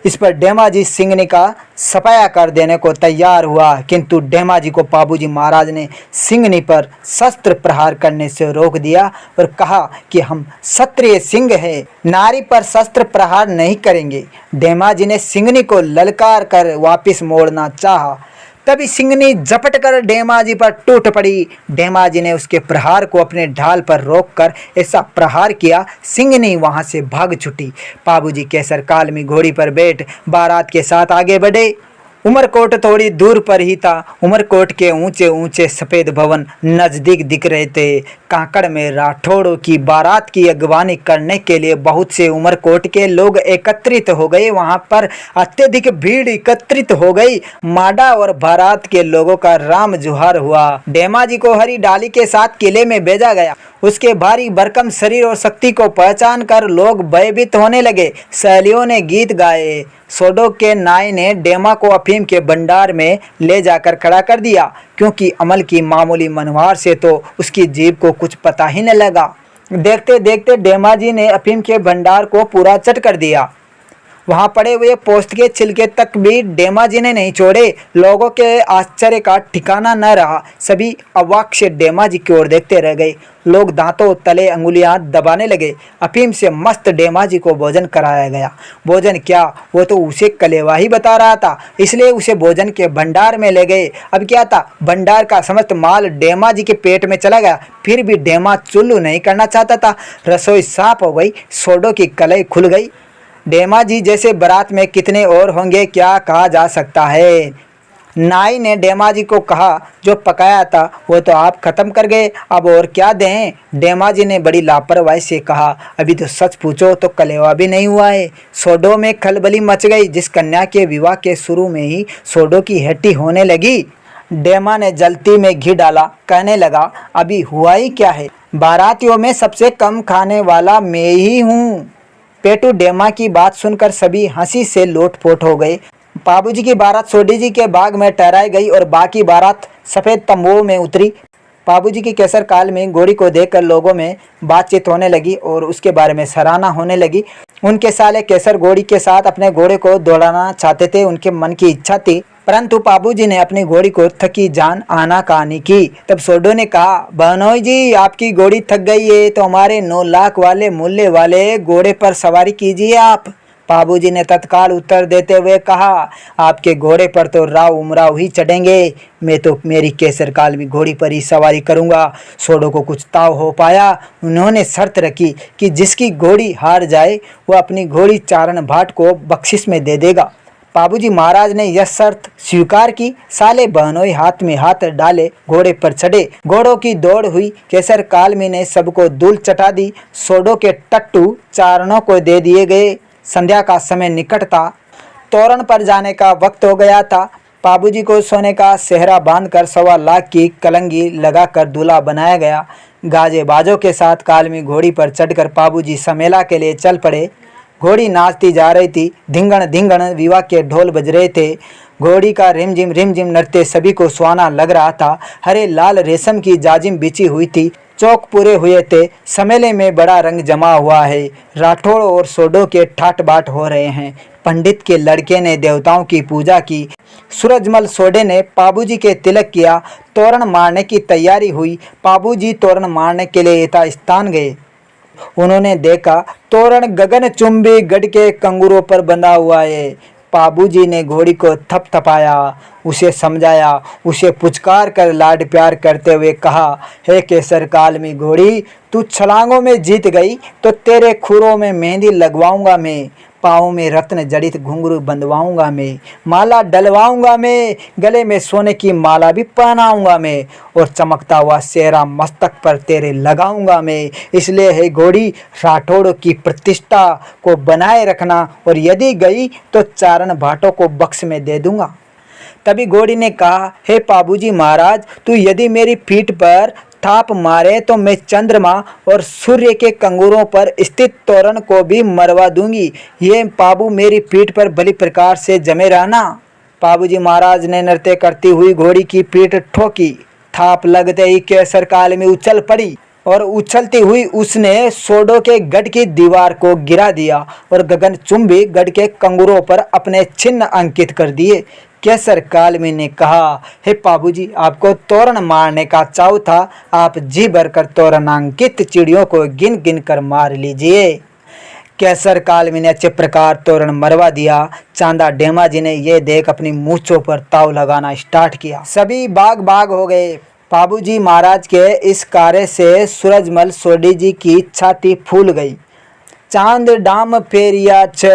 इस पर डेमा जी सिंगनी का सफाया कर देने को तैयार हुआ, किंतु डेमा जी को पाबूजी महाराज ने सिंगनी पर शस्त्र प्रहार करने से रोक दिया और कहा कि हम क्षत्रिय सिंह हैं, नारी पर शस्त्र प्रहार नहीं करेंगे। डेमा जी ने सिंगनी को ललकार कर वापस मोड़ना चाहा। तभी सिंगनी झपट कर डेमा जी पर टूट पड़ी। डेमा जी ने उसके प्रहार को अपने ढाल पर रोककर ऐसा प्रहार किया, सिंगनी वहां से भाग छुटी। पाबूजी केसर काल में घोड़ी पर बैठ बारात के साथ आगे बढ़े। उमरकोट थोड़ी दूर पर ही था। उमरकोट के ऊंचे ऊंचे सफ़ेद भवन नज़दीक दिख रहे थे। कांकड़ में राठौड़ों की बारात की अगवानी करने के लिए बहुत से उमरकोट के लोग एकत्रित हो गए। वहां पर अत्यधिक भीड़ एकत्रित हो गई। माडा और बारात के लोगों का राम जुहार हुआ। डेमा जी को हरी डाली के साथ किले में भेजा गया। उसके भारी भरकम शरीर और शक्ति को पहचान कर लोग भयभीत होने लगे। सहेलियों ने गीत गाए। सोडो के नाई ने डेमा को अफीम के भंडार में ले जाकर खड़ा कर दिया, क्योंकि अमल की मामूली मनवार से तो उसकी जीभ को कुछ पता ही न लगा। देखते देखते डेमा जी ने अफीम के भंडार को पूरा चट कर दिया। वहां पड़े हुए पोस्त के छिलके तक भी डेमा जी ने नहीं छोड़े। लोगों के आश्चर्य का ठिकाना न रहा। सभी अवाक से डेमा जी की ओर देखते रह गए। लोग दांतों तले अंगुलियां दबाने लगे। अफीम से मस्त डेमा जी को भोजन कराया गया। भोजन क्या, वो तो उसे कलेवा ही बता रहा था, इसलिए उसे भोजन के भंडार में ले गए। अब क्या था, भंडार का समस्त माल डेमा जी के पेट में चला गया। फिर भी डेमा चुल्लू नहीं करना चाहता था। रसोई साफ हो गई। सोडो की कलाई खुल गई। डेमा जी जैसे बारात में कितने और होंगे, क्या कहा जा सकता है। नाई ने डेमा जी को कहा, जो पकाया था वो तो आप खत्म कर गए, अब और क्या दें। डेमा जी ने बड़ी लापरवाही से कहा, अभी तो सच पूछो तो कलेवा भी नहीं हुआ है। सोडो में खलबली मच गई। जिस कन्या के विवाह के शुरू में ही सोडो की हड्डी होने लगी। डेमा ने जल्दी में घी डाला, कहने लगा, अभी हुआ ही क्या है, बारातियों में सबसे कम खाने वाला मैं ही हूँ। पेटू डेमा की बात सुनकर सभी हंसी से लोटपोट हो गए। पाबूजी की बारात सोडी जी के बाग में ठहराई गई और बाकी बारात सफ़ेद तंबुओं में उतरी। पाबूजी की केसर काल में घोड़ी को देखकर लोगों में बातचीत होने लगी और उसके बारे में सराहना होने लगी। उनके साले केसर घोड़ी के साथ अपने घोड़े को दौड़ाना चाहते थे, उनके मन की इच्छा थी, परंतु पाबूजी ने अपनी घोड़ी को थकी जान आनाकानी की। तब सोडो ने कहा, बहनोई जी, आपकी घोड़ी थक गई है तो हमारे 9 लाख वाले मूल्य वाले घोड़े पर सवारी कीजिए आप। पाबूजी ने तत्काल उत्तर देते हुए कहा, आपके घोड़े पर तो राव उमराव ही चढ़ेंगे, मैं तो मेरी केसर काल में घोड़ी पर ही सवारी करूंगा। सोडो को कुछ ताव हो पाया। उन्होंने शर्त रखी कि जिसकी घोड़ी हार जाए वह अपनी घोड़ी चारण भाट को बख्शिश में दे देगा। पाबूजी महाराज ने यह शर्त स्वीकार की। साले बहनोई हाथ में हाथ डाले घोड़े पर चढ़े। घोड़ों की दौड़ हुई। केसर कालमी ने सबको धूल चटा दी। सोडो के टट्टू चारणों को दे दिए गए। संध्या का समय निकट था। तोरण पर जाने का वक्त हो गया था। पाबूजी को सोने का सेहरा बांधकर 1.25 लाख की कलंगी लगाकर दूल्हा बनाया गया। गाजे बाजों के साथ कालमी घोड़ी पर चढ़कर पाबूजी समेला के लिए चल पड़े। घोड़ी नाचती जा रही थी। धिंगण धिंगण विवाह के ढोल बज रहे थे। घोड़ी का रिमझिम नृत्य सभी को सुहाना लग रहा था। हरे लाल रेशम की जाजिम बिछी हुई थी। चौक पूरे हुए थे। समेले में बड़ा रंग जमा हुआ है। राठौड़ और सोडो के ठाट बाट हो रहे हैं। पंडित के लड़के ने देवताओं की पूजा की। सूरजमल सोडे ने पाबूजी के तिलक किया। तोरण मारने की तैयारी हुई। पाबूजी तोरण मारने के लिए यथास्थान गए। उन्होंने देखा तोरण गगनचुंबी गढ़ के कंगूरों पर बंधा हुआ है। पाबूजी ने घोड़ी को थपथपाया, उसे समझाया, उसे पुचकार कर लाड प्यार करते हुए कहा, हे केसर कालमी घोड़ी, तू छलांगों में जीत गई तो तेरे खुरों में मेहंदी लगवाऊंगा मैं, पाँव में रत्न जड़ित घुंघरू बंधवाऊंगा मैं, माला डलवाऊंगा मैं, गले में सोने की माला भी पहनाऊंगा मैं और चमकता हुआ सेहरा मस्तक पर तेरे लगाऊंगा मैं। इसलिए है घोड़ी, राठौड़ों की प्रतिष्ठा को बनाए रखना और यदि गई तो चारण भाटों को बख्श में दे दूंगा। तभी घोड़ी ने कहा, हे पाबूजी महाराज, तू यदि मेरी पीठ पर थाप मारे तो मैं चंद्रमा और सूर्य के कंगूरों पर स्थित तोरण को भी मरवा दूंगी। ये पाबू मेरी पीठ पर भली प्रकार से जमे रहना। पाबूजी महाराज ने नृत्य करती हुई घोड़ी की पीठ ठोकी। थाप लगते ही केसर काल में उछल पड़ी और उछलती हुई उसने सोडो के गढ़ की दीवार को गिरा दिया और गगनचुंबी गढ़ के कंगूरों पर अपने चिन्ह अंकित कर दिए। केसर कालमी ने कहा, हे पाबूजी, आपको तोरण मारने का चाव था, आप जी भरकर तोरणांकित चिड़ियों को गिन गिन कर मार लीजिए। केसर कालमी ने अच्छे प्रकार तोरण मरवा दिया। चांदा डेमा जी ने यह देख अपनी मूंछों पर ताव लगाना स्टार्ट किया। सभी बाग बाग हो गए। पाबूजी महाराज के इस कार्य से सूरजमल सोडी जी की छाती फूल गई। चांद डाम फेरिया छ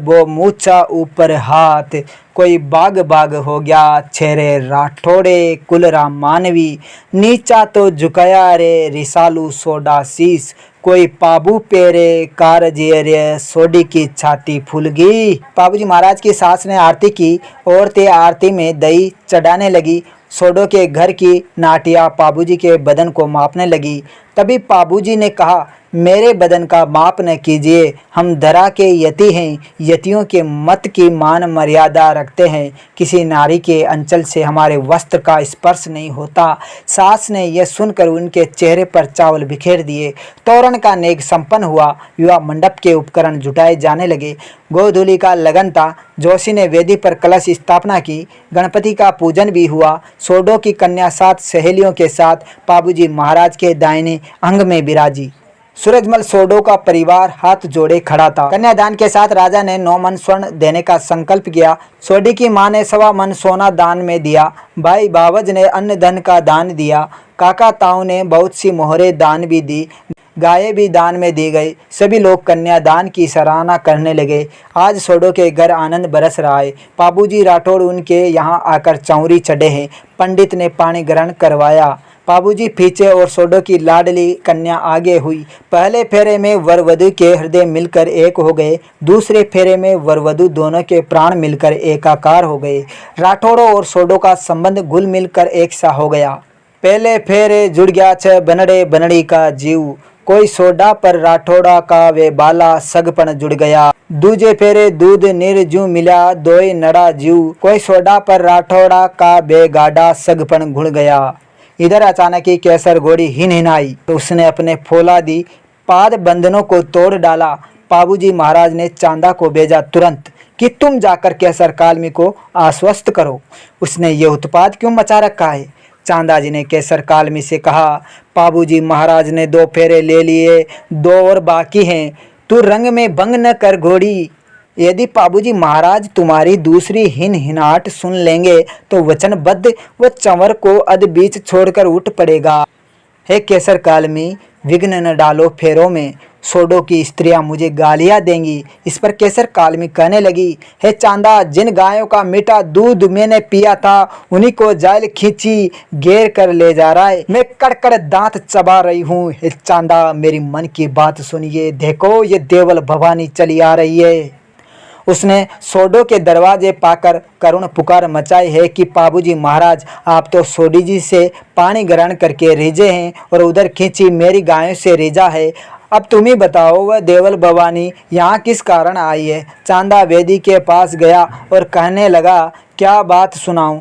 वो मूछा ऊपर हाथ, कोई बाग बाग हो गया छेरे राठौड़े कुलराम मानवी, नीचा तो झुकाया रे रिसालू सोडा शीस, कोई पाबू पेरे कारजेरे सोडी की छाती फूल गई। पाबूजी महाराज की सास ने आरती की। औरतें आरती में दही चढ़ाने लगी। सोडो के घर की नाटिया पाबूजी के बदन को मापने लगी। तभी पाबूजी ने कहा, मेरे बदन का माप न कीजिए, हम धरा के यति हैं, यतियों के मत की मान मर्यादा रखते हैं, किसी नारी के अंचल से हमारे वस्त्र का स्पर्श नहीं होता। सास ने यह सुनकर उनके चेहरे पर चावल बिखेर दिए। तोरण का नेग संपन्न हुआ। विवाह मंडप के उपकरण जुटाए जाने लगे। गोधूली का लगन था। जोशी ने वेदी पर कलश स्थापना की। गणपति का पूजन भी हुआ। सोडो की कन्या 7 सहेलियों के साथ पाबूजी महाराज के दाहिने अंग में विराजी। सूरजमल सोडो का परिवार हाथ जोड़े खड़ा था। कन्यादान के साथ राजा ने 9 मन स्वर्ण देने का संकल्प किया। सोडी की मां ने 1.25 मन सोना दान में दिया। भाई बावज ने अन्न धन का दान दिया। काका ताऊ ने बहुत सी मोहरे दान भी दी। गायें भी दान में दी गई। सभी लोग कन्यादान की सराहना करने लगे। आज सोडो के घर आनंद बरस रहा है। पाबूजी राठौड़ उनके यहाँ आकर चौरी चढ़े हैं। पंडित ने पानी ग्रहण करवाया। पाबूजी पीछे और सोडो की लाडली कन्या आगे हुई। पहले फेरे में वर वधू के हृदय मिलकर एक हो गए। दूसरे फेरे में वर वधू दोनों के प्राण मिलकर एकाकार हो गए। राठौड़ों और सोडो का संबंध घुल मिलकर एक सा हो गया। पहले फेरे जुड़ गया छ बनड़े बनड़ी का जीव, कोई सोडा पर राठौड़ा का वे बाला सगपन जुड़ गया। दूजे फेरे दूध निर्जू मिला दोय नड़ा जीव, कोई सोडा पर राठौड़ा का बेगाडा सगपन घुल गया। इधर अचानक ही केसर घोड़ी हिन आई तो उसने अपने फौलादी पाद बंधनों को तोड़ डाला। पाबूजी महाराज ने चांदा को भेजा तुरंत कि तुम जाकर केसर कालमी को आश्वस्त करो, उसने ये उत्पात क्यों मचा रखा है। चांदा जी ने केसर कालमी से कहा, पाबूजी महाराज ने 2 फेरे ले लिए, 2 और बाकी हैं, तू रंग में भंग न कर घोड़ी। यदि पाबूजी महाराज तुम्हारी दूसरी हिनहिनाहट सुन लेंगे तो वचनबद्ध वो चंवर को अध बीच छोड़कर उठ पड़ेगा। हे केसर कालमी, विघ्न न डालो फेरों में, सोडो की स्त्रियां मुझे गालियां देंगी। इस पर केसर कालमी कहने लगी, हे चांदा, जिन गायों का मीठा दूध मैंने पिया था उन्हीं को जायल खींची घेर कर ले जा रहा है। मैं कड़कड़ दांत चबा रही हूँ। हे चांदा, मेरी मन की बात सुनिए, देखो ये देवल भवानी चली आ रही है। उसने सोडो के दरवाजे पाकर करुण पुकार मचाई है कि पाबूजी महाराज, आप तो सोडी जी से पानी ग्रहण करके रिझे हैं और उधर खींची मेरी गायों से रिझा है। अब तुम ही बताओ, वह देवल भवानी यहाँ किस कारण आई है। चांदा वेदी के पास गया और कहने लगा, क्या बात सुनाऊं।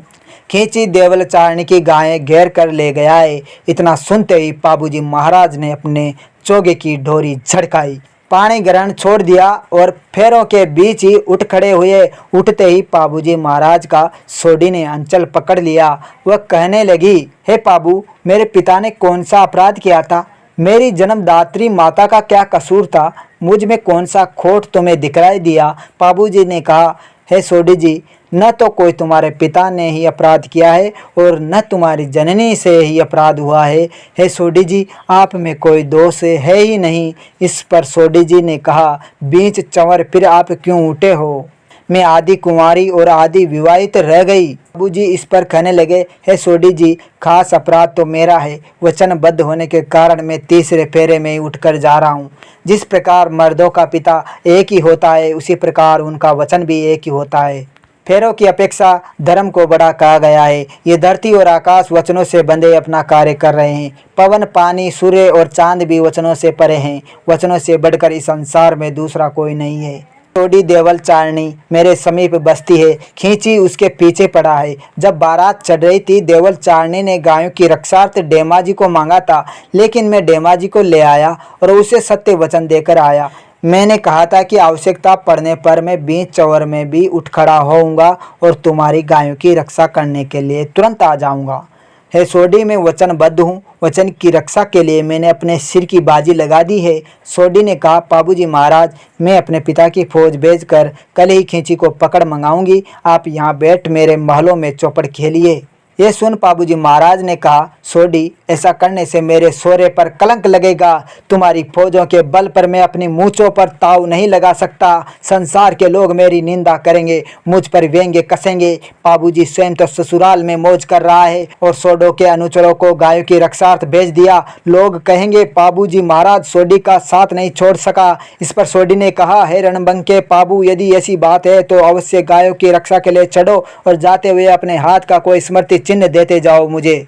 खींची देवल चारणी की गायें घेर कर ले गया है। इतना सुनते ही पाबूजी महाराज ने अपने चोगे की डोरी झड़काई, पानी ग्रहण छोड़ दिया और फेरों के बीच ही उठ खड़े हुए। उठते ही पाबूजी महाराज का सोडी ने अंचल पकड़ लिया। वह कहने लगी, हे पाबू, मेरे पिता ने कौन सा अपराध किया था। मेरी जन्मदात्री माता का क्या कसूर था। मुझ में कौन सा खोट तुम्हें दिखलाई दिया। पाबूजी ने कहा, हे सोडी जी, न तो कोई तुम्हारे पिता ने ही अपराध किया है और न तुम्हारी जननी से ही अपराध हुआ है। हे सोडी जी, आप में कोई दोष है ही नहीं। इस पर सोडी जी ने कहा, बीच चंवर, फिर आप क्यों उठे हो। मैं आदि कुंवारी और आदि विवाहित रह गई। बाबूजी इस पर कहने लगे, हे सोडी जी, खास अपराध तो मेरा है। वचनबद्ध होने के कारण मैं तीसरे फेरे में ही उठकर जा रहा हूँ। जिस प्रकार मर्दों का पिता एक ही होता है, उसी प्रकार उनका वचन भी एक ही होता है। फेरों की अपेक्षा धर्म को बड़ा कहा गया है। ये धरती और आकाश वचनों से बंधे अपना कार्य कर रहे हैं। पवन, पानी, सूर्य और चांद भी वचनों से परे हैं। वचनों से बढ़कर इस संसार में दूसरा कोई नहीं है। सोडी देवल चारणी मेरे समीप बसती है। खींची उसके पीछे पड़ा है। जब बारात चढ़ रही थी, देवल चारणी ने गायों की रक्षार्थ डेमाजी को मांगा था, लेकिन मैं डेमाजी को ले आया और उसे सत्य वचन देकर आया। मैंने कहा था कि आवश्यकता पड़ने पर मैं बीच चंवर में भी उठ खड़ा होऊंगा और तुम्हारी गायों की रक्षा करने के लिए तुरंत आ जाऊंगा। हे सोडी, मैं वचनबद्ध हूँ। वचन की रक्षा के लिए मैंने अपने सिर की बाजी लगा दी है। सोडी ने कहा, पाबूजी महाराज, मैं अपने पिता की फौज भेजकर कल ही खींची को पकड़ मंगाऊंगी। आप यहाँ बैठ मेरे महलों में चौपड़ खेलिए। ये सुन पाबूजी महाराज ने कहा, सोडी, ऐसा करने से मेरे सोरे पर कलंक लगेगा। तुम्हारी फौजों के बल पर मैं अपनी मूंछों पर ताव नहीं लगा सकता। संसार के लोग मेरी निंदा करेंगे, मुझ पर व्यंग्य कसेंगे। पाबूजी स्वयं तो ससुराल में मौज कर रहा है और सोडो के अनुचरों को गायों की रक्षार्थ भेज दिया। लोग कहेंगे, पाबूजी महाराज सोडी का साथ नहीं छोड़ सका। इस पर सोडी ने कहा, हे रणबंके पाबू, यदि ऐसी बात है तो अवश्य गायों की रक्षा के लिए चढ़ो और जाते हुए अपने हाथ का कोई स्मृति चिन्ह देते जाओ मुझे।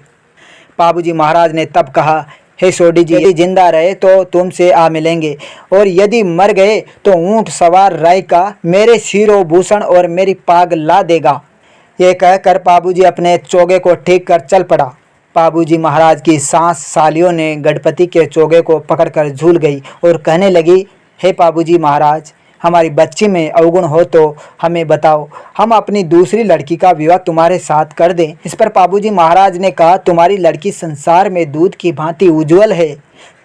पाबूजी महाराज ने तब कहा, हे सोडी जी, यदि जिंदा रहे तो तुमसे आ मिलेंगे और यदि मर गए तो ऊंट सवार राय का मेरे शीरो भूषण और मेरी पाग ला देगा। ये कहकर पाबूजी अपने चोगे को ठीक कर चल पड़ा। पाबूजी महाराज की सांस सालियों ने गणपति के चोगे को पकड़कर झूल गई और कहने लगी, हे पाबूजी महाराज, हमारी बच्ची में अवगुण हो तो हमें बताओ, हम अपनी दूसरी लड़की का विवाह तुम्हारे साथ कर दें। इस पर पाबूजी महाराज ने कहा, तुम्हारी लड़की संसार में दूध की भांति उज्जवल है।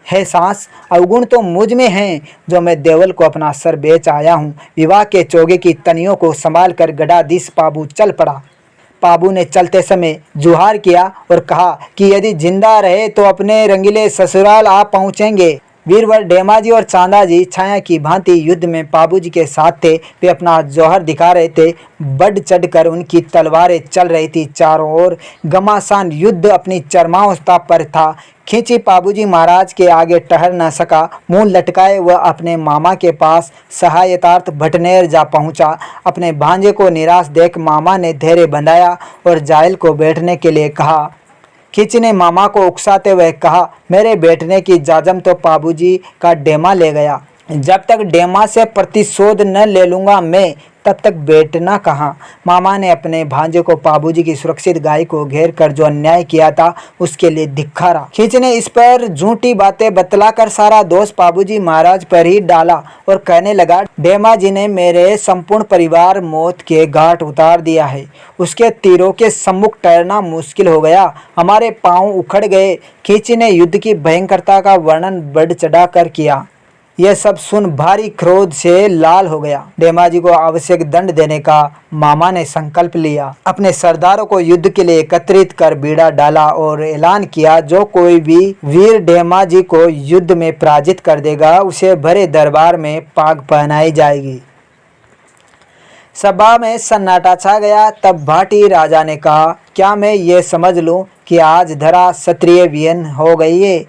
हे सांस, अवगुण तो मुझ में हैं, जो मैं देवल को अपना सर बेच आया हूँ। विवाह के चोगे की तनियों को संभाल कर गडाधीश पाबू चल पड़ा। पाबू ने चलते समय जुहार किया और कहा कि यदि जिंदा रहे तो अपने रंगीले ससुराल आ पहुँचेंगे। वीरवर डेमाजी और चांदाजी छाया की भांति युद्ध में पाबूजी के साथ थे। वे अपना जौहर दिखा रहे थे। बढ़ चढ़कर उनकी तलवारें चल रही थी। चारों ओर घमासान युद्ध अपनी चरमावस्था पर था। खींची पाबूजी महाराज के आगे ठहर न सका। मुंह लटकाए वह अपने मामा के पास सहायतार्थ भटनेर जा पहुंचा। अपने भांजे को निराश देख मामा ने धैर्य बंधाया और जायल को बैठने के लिए कहा। खींची ने मामा को उकसाते हुए कहा, मेरे बैठने की जाजम तो पाबूजी का डेमा ले गया। जब तक डेमा से प्रतिशोध न ले लूँगा मैं, तब तक बैठना कहाँ। मामा ने अपने भांजे को पाबूजी की सुरक्षित गाय को घेर कर जो अन्याय किया था उसके लिए धिक्कारा। खींच ने इस पर झूठी बातें बतलाकर सारा दोष पाबूजी महाराज पर ही डाला और कहने लगा, डेमा जी ने मेरे संपूर्ण परिवार मौत के घाट उतार दिया है। उसके तीरों के सम्मुख ठहरना मुश्किल हो गया। हमारे पाँव उखड़ गए। खींची ने युद्ध की भयंकरता का वर्णन बढ़ चढ़ा कर किया। यह सब सुन भारी क्रोध से लाल हो गया। डेमाजी को आवश्यक दंड देने का मामा ने संकल्प लिया। अपने सरदारों को युद्ध के लिए एकत्रित कर बीड़ा डाला और ऐलान किया, जो कोई भी वीर डेमाजी को युद्ध में पराजित कर देगा उसे भरे दरबार में पाग पहनाई जाएगी। सभा में सन्नाटा छा गया। तब भाटी राजा ने कहा, क्या मैं ये समझ लूं कि आज धरा क्षत्रिय विहीन हो गई है?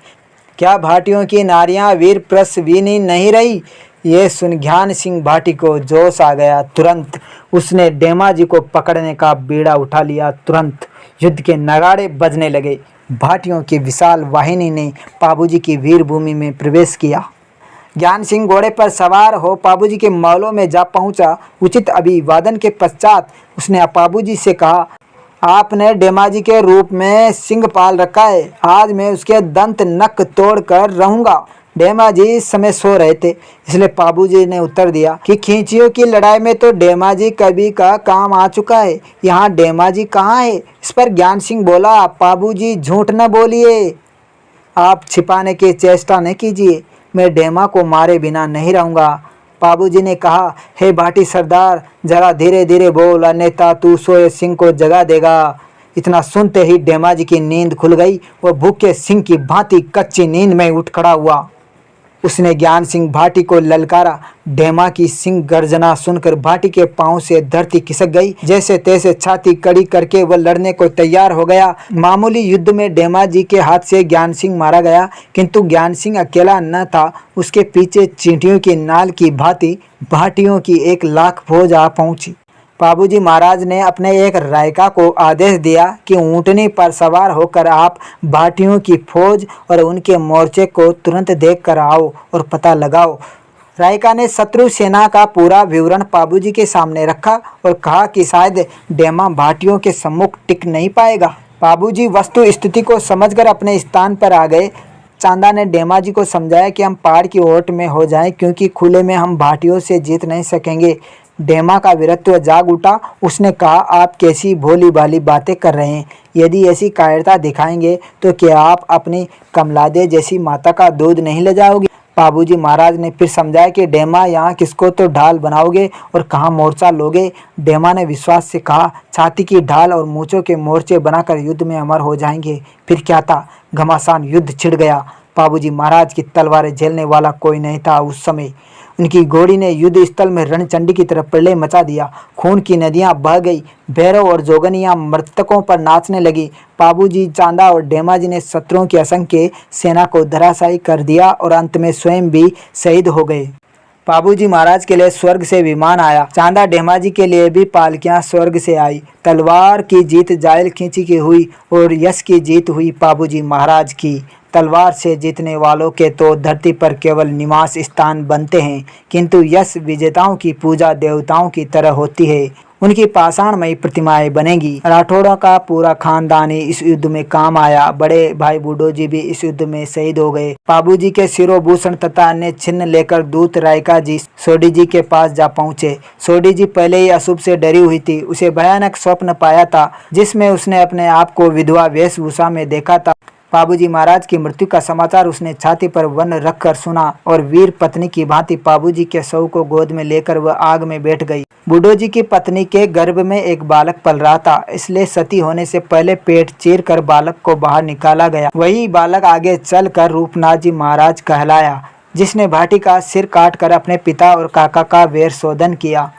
क्या भाटियों की नारियां वीर प्रसविनी नहीं रही? ये सुन ज्ञान सिंह भाटी को जोश आ गया। तुरंत उसने डेमाजी को पकड़ने का बीड़ा उठा लिया। तुरंत युद्ध के नगाड़े बजने लगे। भाटियों की विशाल वाहिनी ने पाबूजी की वीर भूमि में प्रवेश किया। ज्ञान सिंह घोड़े पर सवार हो पाबूजी के महलों में जा पहुंचा। उचित अभिवादन के पश्चात उसने पाबूजी से कहा, आपने डेमाजी के रूप में सिंह पाल रखा है, आज मैं उसके दंत नक तोड़ कर रहूंगा। डेमाजी इस समय सो रहे थे, इसलिए पाबूजी ने उत्तर दिया कि खींचियों की लड़ाई में तो डेमाजी कभी का काम आ चुका है, यहाँ डेमाजी कहाँ है? इस पर ज्ञान सिंह बोला, पाबूजी झूठ न बोलिए, आप छिपाने की चेष्टा न कीजिए, मैं डेमा को मारे बिना नहीं रहूँगा। पाबूजी ने कहा, हे भाटी सरदार, जरा धीरे धीरे बोल, अन्यथा तू सोए सिंह को जगा देगा। इतना सुनते ही डेमाजी की नींद खुल गई। वह भूखे सिंह की भांति कच्ची नींद में उठ खड़ा हुआ। उसने ज्ञान सिंह भाटी को ललकारा। डेमा की सिंह गर्जना सुनकर भाटी के पांव से धरती खिसक गई। जैसे तैसे छाती कड़ी करके वह लड़ने को तैयार हो गया। मामूली युद्ध में डेमाजी के हाथ से ज्ञान सिंह मारा गया, किंतु ज्ञान सिंह अकेला न था। उसके पीछे चींटियों की नाल की भांति भाटियों की 1,00,000 फौज आ पहुंची। पाबूजी महाराज ने अपने एक रायका को आदेश दिया कि ऊँटनी पर सवार होकर आप भाटियों की फौज और उनके मोर्चे को तुरंत देख कर आओ और पता लगाओ। रायका ने शत्रु सेना का पूरा विवरण पाबूजी के सामने रखा और कहा कि शायद डेमा भाटियों के सम्मुख टिक नहीं पाएगा। पाबूजी वस्तु स्थिति को समझकर अपने स्थान पर आ गए। चांदा ने डेमाजी को समझाया कि हम पहाड़ की ओट में हो जाएं, क्योंकि खुले में हम भाटियों से जीत नहीं सकेंगे। डेमा का वीरत्व जाग उठा। उसने कहा, आप कैसी भोली भाली बातें कर रहे हैं? यदि ऐसी कायरता दिखाएंगे तो क्या आप अपनी कमलादे जैसी माता का दूध नहीं ले जाओगे? पाबूजी महाराज ने फिर समझाया कि डेमा, यहाँ किसको तो ढाल बनाओगे और कहाँ मोर्चा लोगे? डेमा ने विश्वास से कहा, छाती की ढाल और मूंछों के मोर्चे बनाकर युद्ध में अमर हो जाएंगे। फिर क्या था, घमासान युद्ध छिड़ गया। पाबूजी महाराज की तलवारें झेलने वाला कोई नहीं था उस समय। उनकी घोड़ी ने युद्ध स्थल में रणचंडी की तरफ प्रलय मचा दिया। खून की नदियां बह गई। भैरव और जोगनियां मृतकों पर नाचने लगी। पाबूजी, चांदा और डेमाजी ने शत्रुओं की असंख्य सेना को धराशायी कर दिया और अंत में स्वयं भी शहीद हो गए। पाबूजी महाराज के लिए स्वर्ग से विमान आया। चांदा डेमाजी के लिए भी पालकियां स्वर्ग से आई। तलवार की जीत जायल खींची की हुई और यश की जीत हुई पाबूजी महाराज की। तलवार से जीतने वालों के तो धरती पर केवल निवास स्थान बनते हैं, किंतु यश विजेताओं की पूजा देवताओं की तरह होती है। उनकी पाषाणमयी प्रतिमाएं बनेंगी। राठौड़ों का पूरा खानदान ही इस युद्ध में काम आया। बड़े भाई बूढ़ो जी भी इस युद्ध में शहीद हो गए। पाबूजी के शिरोभूषण तथा अन्य चिन्ह लेकर दूत रायका जी सोडी जी के पास जा पहुंचे। सोडी जी पहले ही अशुभ से डरी हुई थी। उसे भयानक स्वप्न पाया था, जिसमें उसने अपने आप को विधवा वेशभूषा में देखा था। पाबूजी महाराज की मृत्यु का समाचार उसने छाती पर वन रखकर सुना और वीर पत्नी की भांति पाबूजी के शव को गोद में लेकर वह आग में बैठ गई। बूढ़ो जी की पत्नी के गर्भ में एक बालक पल रहा था, इसलिए सती होने से पहले पेट चीर कर बालक को बाहर निकाला गया। वही बालक आगे चलकर रूपनाथ जी महाराज कहलाया, जिसने भाटी का सिर काट कर अपने पिता और काका का वेर शोधन किया।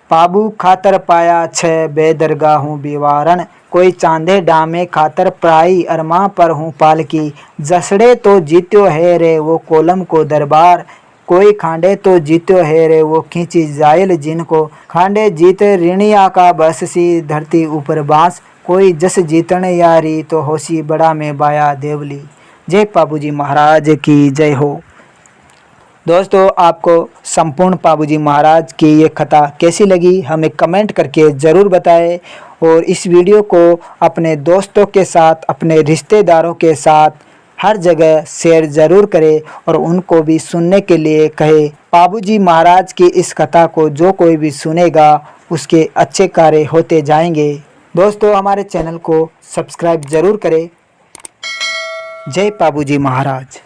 पाबू खातर पाया छह बेदरगा हूँ बिवारण, कोई चांदे डामे खातर प्राई अरमा पर हूँ पालकी। जसड़े तो जीत्यो है रे वो कोलम को दरबार, कोई खांडे तो जीत्यो है रे वो खींची जायल जिनको। खांडे जीत ऋणिया का बस सी धरती ऊपर बांस, कोई जस जीतन यारी तो होशी बड़ा में बाया देवली। जय पाबूजी महाराज की जय हो। दोस्तों, आपको संपूर्ण पाबूजी महाराज की ये कथा कैसी लगी हमें कमेंट करके ज़रूर बताएं और इस वीडियो को अपने दोस्तों के साथ, अपने रिश्तेदारों के साथ हर जगह शेयर ज़रूर करें और उनको भी सुनने के लिए कहें। पाबूजी महाराज की इस कथा को जो कोई भी सुनेगा उसके अच्छे कार्य होते जाएंगे। दोस्तों, हमारे चैनल को सब्सक्राइब ज़रूर करें। जय पाबूजी महाराज।